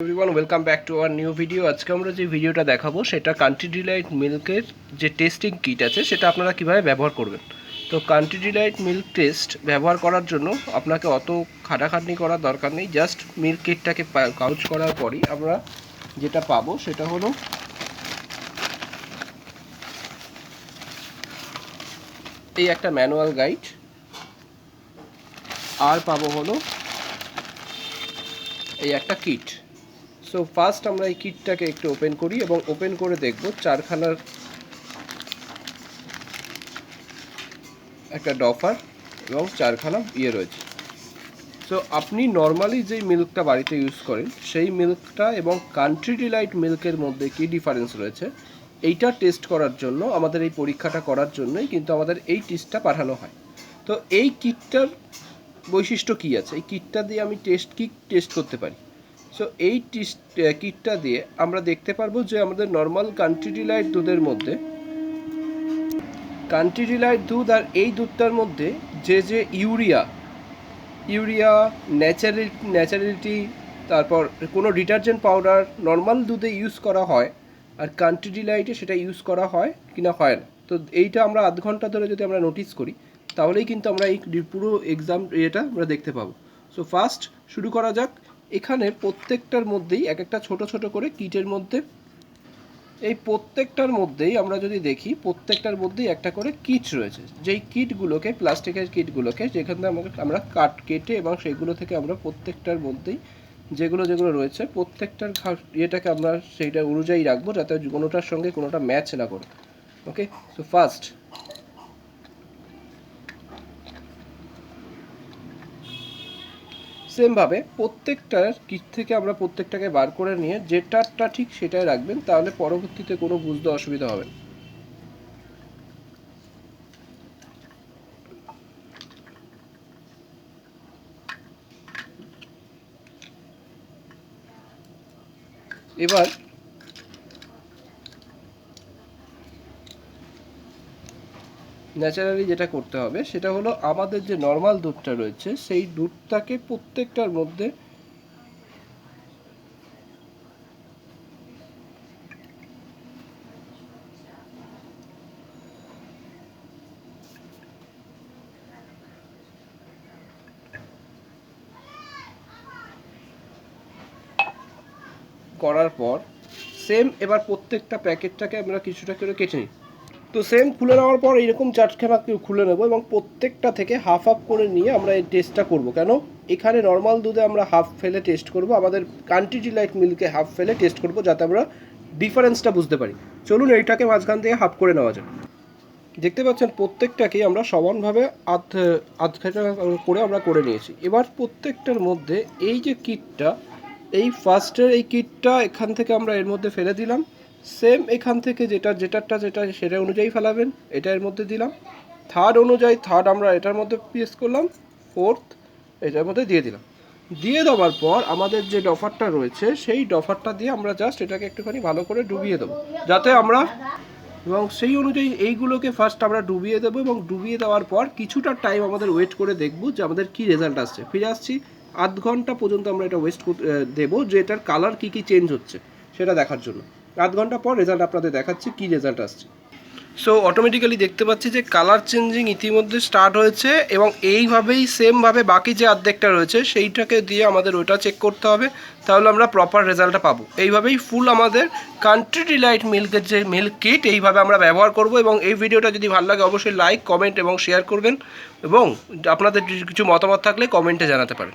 Everyone welcome back to our new video. आज के আমরা যে ভিডিওটা দেখাবো সেটা কান্ট্রি ডিলাইট মিল্কের যে টেস্টিং কিট আছে সেটা আপনারা কিভাবে ব্যবহার করবেন। তো কান্ট্রি ডিলাইট মিল্ক টেস্ট ব্যবহার করার জন্য আপনাকে অত খাটাখাটনি করার দরকার নেই। জাস্ট মিল্ক কিটটাকে পাউচ করার পরই আমরা যেটা পাবো সেটা হলো এই একটা ম্যানুয়াল গাইড, আর পাবো হলো এই একটা কিট। সো ফার্স্ট আমরা এই কিটটাকে একটু ওপেন করি এবং ওপেন করে দেখব চারখানার একটা ডফার এবং চারখানা রয়েছে। সো আপনি নর্মালি যেই মিল্কটা বাড়িতে ইউজ করেন সেই মিল্কটা এবং কান্ট্রি ডিলাইট মিল্কের মধ্যে কী ডিফারেন্স রয়েছে এইটা টেস্ট করার জন্য, আমাদের এই পরীক্ষাটা করার জন্যই কিন্তু আমাদের এই টেস্টটা পাঠানো হয়। তো এই কিটটার বৈশিষ্ট্য কী আছে, এই কিটটা দিয়ে আমি টেস্ট করতে পারি। সো এই কিটটা দিয়ে আমরা দেখতে পারবো যে আমাদের নর্মাল কান্ট্রি ডিলাইট দুধের মধ্যে কান্ট্রি ডিলাইট দুধ আর এই দুধটার মধ্যে যে ইউরিয়া ন্যাচারালিটি তারপর কোনো ডিটারজেন্ট পাউডার নর্মাল দুধে ইউজ করা হয় আর কান্ট্রি ডিলাইটে সেটা ইউজ করা হয় কিনা হয় না। তো এইটা আমরা আধ ঘন্টা ধরে যদি আমরা নোটিস করি তাহলেই কিন্তু আমরা এই পুরো এটা আমরা দেখতে পাবো। সো ফার্স্ট শুরু করা যাক। এখানে প্রত্যেকটার মধ্যেই এক একটা ছোট ছোট করে কিটের মধ্যে, এই প্রত্যেকটার মধ্যেই আমরা যদি দেখি প্রত্যেকটার মধ্যেই একটা করে কিট রয়েছে। যেই কিটগুলোকে প্লাস্টিকের কিটগুলোকে যেখানে আমরা কেটে এবং সেগুলো থেকে আমরা প্রত্যেকটার মধ্যেই যেগুলো রয়েছে প্রত্যেকটার ইয়েটাকে আমরা সেইটা অনুযায়ী রাখবো যাতে কোনোটার সঙ্গে কোনোটা ম্যাচ না করে। ওকে, সো ফার্স্ট সেমভাবে প্রত্যেকটার কিট থেকে আমরা প্রত্যেকটাকে বার করে নিয়ে যেটারটা ঠিক সেটাই রাখবেন, তাহলে পরবর্তীতে কোনো বুঝতে অসুবিধা হবে না। এবার ন্যাচারালি যেটা করতে হবে সেটা হলো আমাদের যে নর্মাল দুধটা রয়েছে সেই দুধটাকে প্রত্যেকটার মধ্যে করার পর সেম এবার প্রত্যেকটা প্যাকেটটাকে আমরা কিছুটা করে কেটে নিই। তো সেম খুলে নেওয়ার পর এইরকম চারখানা খুলে নেব এবং প্রত্যেকটা থেকে হাফ হাফ করে নিয়ে আমরা এই টেস্টটা করব। কেন এখানে নর্মাল দুধে আমরা হাফ ফেলে টেস্ট করব, আমাদের কান্ট্রি ডিলাইট মিল্কে হাফ ফেলে টেস্ট করব যাতে আমরা ডিফারেন্সটা বুঝতে পারি। চলুন এইটাকে মাঝখান থেকে হাফ করে নেওয়া যায়। দেখতে পাচ্ছেন প্রত্যেকটাকেই আমরা সমানভাবে আধ করে আমরা করে নিয়েছি। এবার প্রত্যেকটার মধ্যে এই যে কিটটা, এই ফার্স্টের এই কিটটা এখান থেকে আমরা এর মধ্যে ফেলে দিলাম। সেম এখান থেকে যেটা সেটা অনুযায়ী ফেলাবেন, এটা এর মধ্যে দিলাম। থার্ড অনুযায়ী থার্ড আমরা এটার মধ্যে পেস্ট করলাম, ফোর্থ এটার মধ্যে দিয়ে দিলাম। দিয়ে দেওয়ার পর আমাদের যে ডফারটা রয়েছে সেই ডফারটা দিয়ে আমরা জাস্ট এটাকে একটুখানি ভালো করে ডুবিয়ে দেবো যাতে আমরা, এবং সেই অনুযায়ী এইগুলোকে ফার্স্ট আমরা ডুবিয়ে দেবো এবং ডুবিয়ে দেওয়ার পর কিছুটা টাইম আমাদের ওয়েট করে দেখব যে আমাদের কী রেজাল্ট আসছে। ফিরে আসছি, আধ ঘন্টা পর্যন্ত আমরা এটা ওয়েস্ট দেবো যে এটার কালার কী চেঞ্জ হচ্ছে সেটা দেখার জন্য। আধ ঘন্টা পর রেজাল্ট আপনাদের দেখাচ্ছি কী রেজাল্ট আসছে। সো অটোমেটিক্যালি দেখতে পাচ্ছি যে কালার চেঞ্জিং ইতিমধ্যে স্টার্ট হয়েছে এবং এইভাবেই সেমভাবে বাকি যে অর্ধেকটা রয়েছে সেইটাকে দিয়ে আমাদের ওটা চেক করতে হবে, তাহলে আমরা প্রপার রেজাল্টটা পাবো। এইভাবেই ফুল আমাদের কান্ট্রি ডিলাইট মিল্কের যে মিল্ক কিট এইভাবে আমরা ব্যবহার করব। এবং এই ভিডিওটা যদি ভালো লাগে অবশ্যই লাইক, কমেন্ট এবং শেয়ার করবেন এবং আপনাদের কিছু মতামত থাকলে কমেন্টে জানাতে পারেন।